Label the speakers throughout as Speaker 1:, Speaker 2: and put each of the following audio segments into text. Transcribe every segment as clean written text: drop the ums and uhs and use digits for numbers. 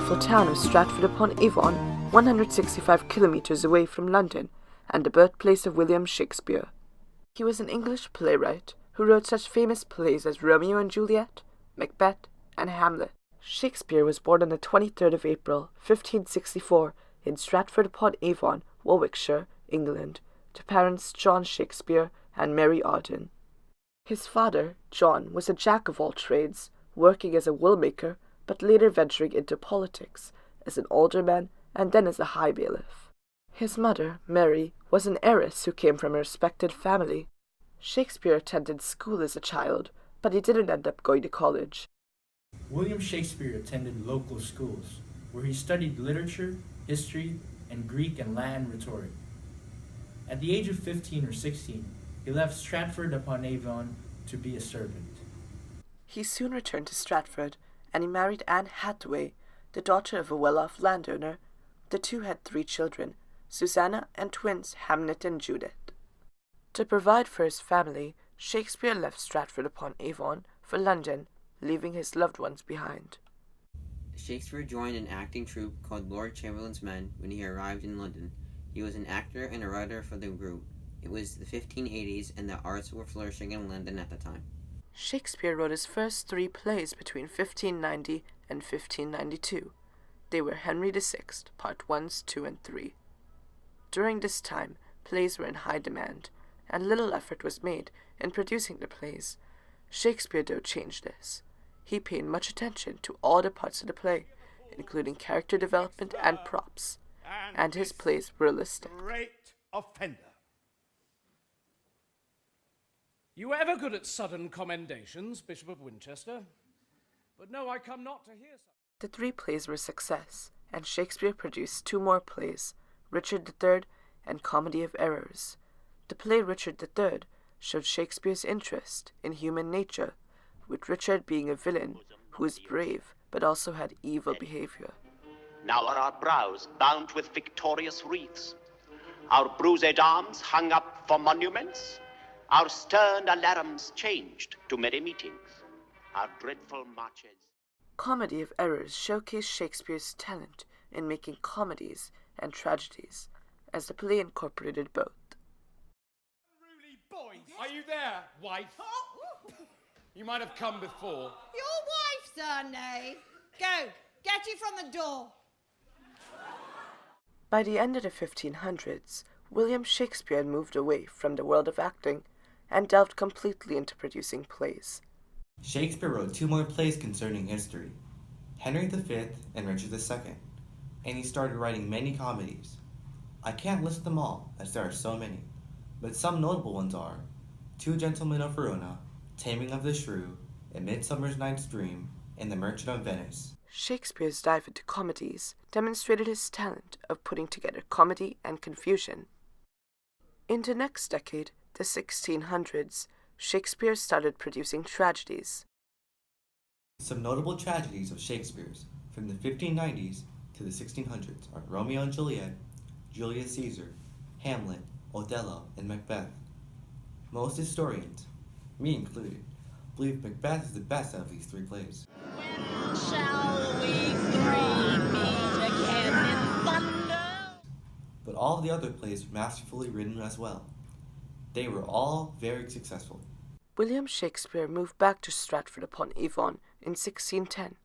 Speaker 1: beautiful town of Stratford-upon-Avon, 165 kilometers away from London, and the birthplace of William Shakespeare. He was an English playwright who wrote such famous plays as Romeo and Juliet, Macbeth, and Hamlet. Shakespeare was born on the 23rd of April, 1564, in Stratford-upon-Avon, Warwickshire, England, to parents John Shakespeare and Mary Arden. His father, John, was a jack of all trades, working as a woolmaker, but later venturing into politics, as an alderman and then as a high bailiff. His mother, Mary, was an heiress who came from a respected family. Shakespeare attended school as a child, but he didn't end up going to college.
Speaker 2: William Shakespeare attended local schools, where he studied literature, history, and Greek and Latin rhetoric. At the age of 15 or 16, he left Stratford-upon-Avon to be a servant.
Speaker 1: He soon returned to Stratford, and he married Anne Hathaway, the daughter of a well-off landowner. The two had 3 children, Susanna and twins Hamlet and Judith. To provide for his family, Shakespeare left Stratford-upon-Avon for London, leaving his loved ones behind.
Speaker 3: Shakespeare joined an acting troupe called Lord Chamberlain's Men when he arrived in London. He was an actor and a writer for the group. It was the 1580s and the arts were flourishing in London at the time.
Speaker 1: Shakespeare wrote his first 3 plays between 1590 and 1592. They were Henry VI, Part 1s, 2, and 3. During this time, plays were in high demand, and little effort was made in producing the plays. Shakespeare, though, changed this. He paid much attention to all the parts of the play, including character development and props, and his plays were realistic.
Speaker 4: Great offender.
Speaker 5: You were ever good at sudden commendations, Bishop of Winchester? But no, I come not to hear such.
Speaker 1: The 3 plays were a success, and Shakespeare produced 2 more plays, Richard III and Comedy of Errors. The play Richard III showed Shakespeare's interest in human nature, with Richard being a villain who was brave but also had evil behavior.
Speaker 6: Now are our brows bound with victorious wreaths, our bruised arms hung up for monuments, our stern alarums changed to merry meetings, our dreadful marches.
Speaker 1: Comedy of Errors showcased Shakespeare's talent in making comedies and tragedies, as the play incorporated both.
Speaker 5: Unruly boys! Are you there, wife? You might have come before.
Speaker 7: Your wife, sir, knave. Go, get you from the door.
Speaker 1: By the end of the 1500s, William Shakespeare had moved away from the world of acting and delved completely into producing plays.
Speaker 8: Shakespeare wrote 2 more plays concerning history, Henry V and Richard II, and he started writing many comedies. I can't list them all, as there are so many, but some notable ones are Two Gentlemen of Verona, Taming of the Shrew, A Midsummer Night's Dream, and The Merchant of Venice. Shakespeare's dive into comedies demonstrated his talent of putting together comedy and confusion. In the next decade, the 1600s, Shakespeare started producing tragedies. Some notable tragedies of Shakespeare's from the 1590s to the 1600s are Romeo and Juliet, Julius Caesar, Hamlet, Othello, and Macbeth. Most historians, me included, believe Macbeth is the best out of these 3 plays.
Speaker 7: When shall we 3 meet again in thunder?
Speaker 8: But all of the other plays were masterfully written as well. They were all very successful.
Speaker 1: William Shakespeare moved back to Stratford-upon-Avon in 1610.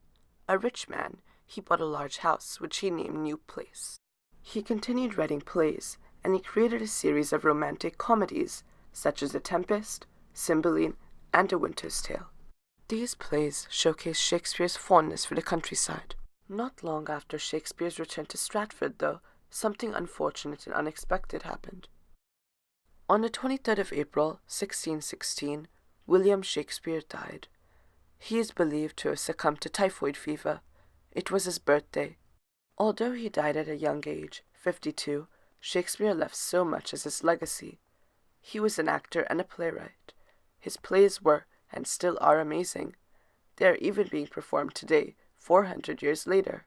Speaker 1: A rich man, he bought a large house, which he named New Place. He continued writing plays, and he created a series of romantic comedies, such as The Tempest, Cymbeline, and A Winter's Tale. These plays showcase Shakespeare's fondness for the countryside. Not long after Shakespeare's return to Stratford, though, something unfortunate and unexpected happened. On the 23rd of April, 1616, William Shakespeare died. He is believed to have succumbed to typhoid fever. It was his birthday. Although he died at a young age, 52, Shakespeare left so much as his legacy. He was an actor and a playwright. His plays were, and still are, amazing. They are even being performed today, 400 years later.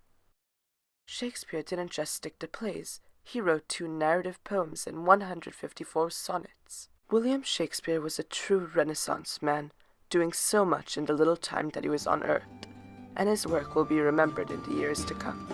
Speaker 1: Shakespeare didn't just stick to plays. He wrote 2 narrative poems and 154 sonnets. William Shakespeare was a true Renaissance man, doing so much in the little time that he was on earth. and his work will be remembered in the years to come.